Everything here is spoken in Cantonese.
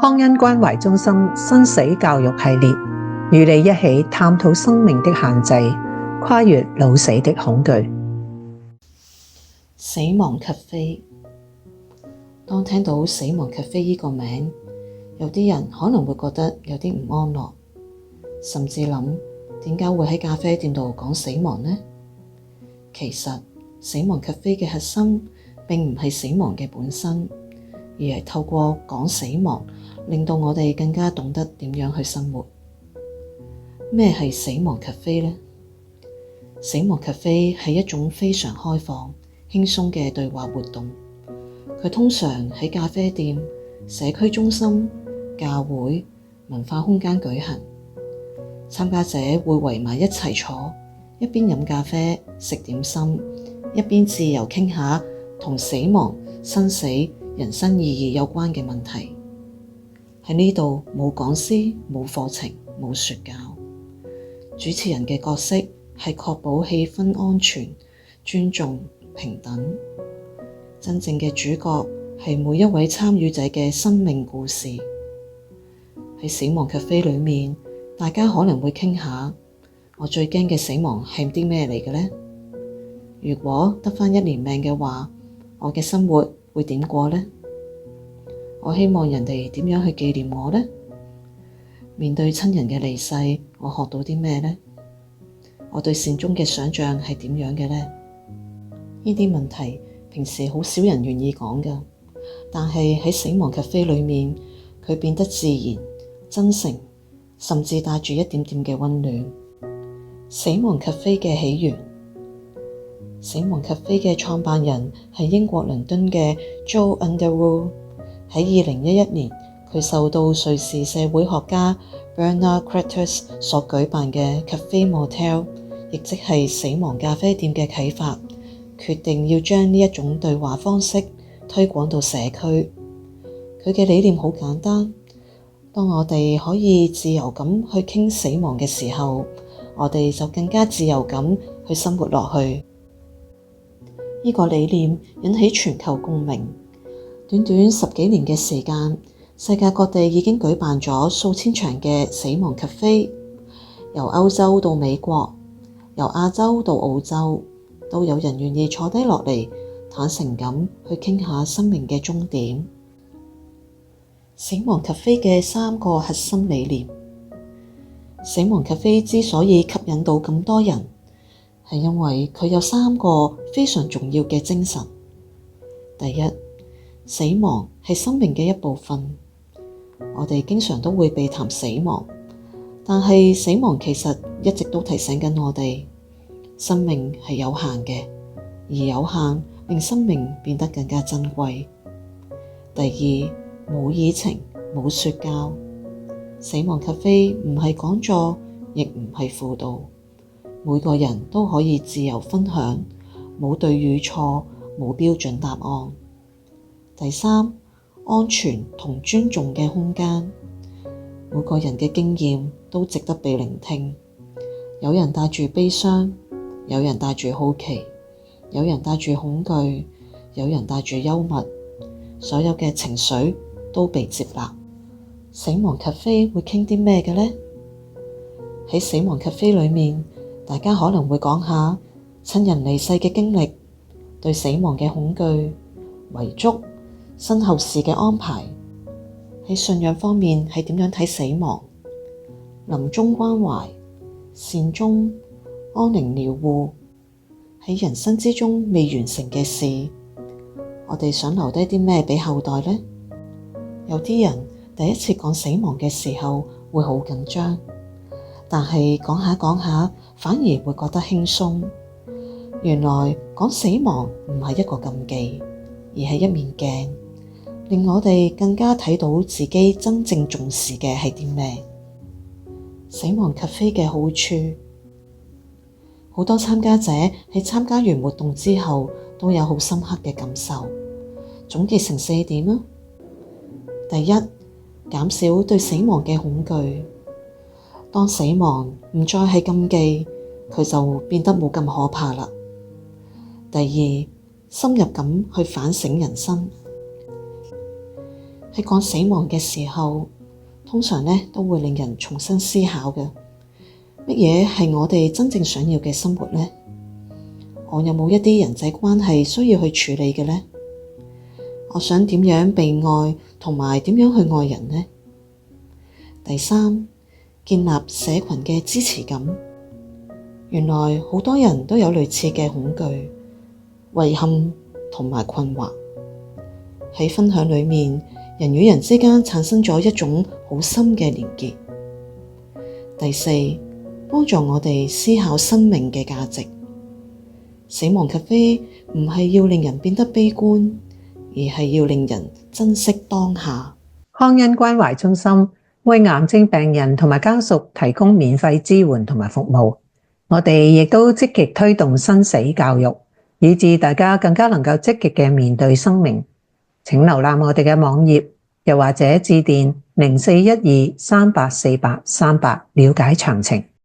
康恩關懷中心生死教育系列，與你一起探討生命的限制，跨越老死的恐懼。死亡及飛。當聽到死亡及飛呢個名，有啲人可能會覺得有啲唔安樂，甚至諗點解會喺咖啡店度講死亡呢？其實死亡及飛嘅核心並唔係死亡嘅本身，而係透過講死亡，令到我哋更加懂得點樣去生活。咩係死亡及飛呢？死亡及飛係一種非常開放、輕鬆嘅對話活動。佢通常喺咖啡店、社區中心、教會、文化空間舉行。參加者會圍埋一齊坐，一邊飲咖啡、食點心，一邊自由傾下同死亡、生死、人生意義有關嘅問題。喺呢度冇講師、冇課程、冇說教。主持人嘅角色係確保氣氛安全、尊重、平等。真正嘅主角係每一位參與者嘅生命故事。喺死亡及飛裏面，大家可能會傾下，我最驚嘅死亡係啲咩嚟嘅呢？如果得返一年命嘅話，我嘅生活會點過呢？我希望人哋點樣去紀念我呢？面對親人嘅離世，我學到啲咩呢？我對善終嘅想象係點樣嘅呢？呢啲問題平時好少人願意講㗎，但係喺死亡及飛裏面，佢變得自然、真誠，甚至帶住一點點嘅溫暖。死亡及飛嘅起源。死亡及飛嘅創辦人係英國倫敦嘅 Joe Underwood。喺2011年，佢受到瑞士社會學家 Bernard Kratos 所舉辦嘅 Café Motel， 亦即係死亡咖啡店嘅啟發，決定要將呢一種對話方式推廣到社區。佢嘅理念好簡單，當我哋可以自由咁去傾死亡嘅時候，我哋就更加自由咁去生活落去。呢個理念引起全球共鳴。短短10幾年嘅時間，世界各地已經舉辦咗數千場嘅死亡及飛，由歐洲到美國，由亞洲到澳洲，都有人願意坐低落嚟，坦誠咁去傾下生命嘅終點。死亡及飛嘅3個核心理念。死亡及飛之所以吸引到咁多人，係因為佢有3個非常重要嘅精神。第一，死亡係生命嘅一部分。我哋經常都會避談死亡，但係死亡其實一直都提醒緊我哋，生命係有限嘅，而有限令生命變得更加珍貴。第二，冇議程，冇說教。死亡及飛唔係講座，亦唔係輔導，每個人都可以自由分享，冇對與錯，冇標準答案。第三，安全同尊重嘅空間。每個人嘅經驗都值得被聆聽。有人帶住悲傷，有人帶住好奇，有人帶住恐懼，有人帶住幽默。所有嘅情緒都被接納。死亡及飛會傾啲咩嘅呢？喺死亡及飛裏面，大家可能會講下親人離世嘅經歷，對死亡嘅恐懼、遺囑、身後事嘅安排。喺信仰方面係點樣睇死亡？臨終關懷、善終、安寧療護。喺人生之中未完成嘅事，我哋想留低啲咩俾後代呢？有啲人第一次講死亡嘅時候會好緊張，但係講下講下反而會覺得輕鬆。原來講死亡唔係一個禁忌，而係一面鏡，令我哋更加睇到自己真正重視嘅係啲咩。死亡及飛嘅好處。好多參加者喺參加完活動之後都有好深刻嘅感受，總結成4點啦。第一，減少對死亡嘅恐懼。當死亡唔再係禁忌，佢就變得冇咁可怕啦。第二，深入咁去反省人生。喺講死亡嘅時候，通常呢都會令人重新思考嘅。乜嘢係我哋真正想要嘅生活呢？我有冇一啲人際關係需要去處理嘅呢？我想點樣被愛同埋點樣去愛人呢？第三，建立社群嘅支持感。原來好多人都有類似嘅恐懼、遺憾同埋困惑。喺分享裏面，人與人之間產生咗一種好深嘅連結。第四，幫助我哋思考生命嘅價值。死亡咖啡唔係要令人變得悲觀，而係要令人珍惜當下。康恩關懷中心為癌症病人同埋家屬提供免費支援同埋服務。我哋亦都積極推動生死教育，以致大家更加能夠積極嘅面對生命。請瀏覽我哋嘅網頁，又或者致電0412384838了解詳情。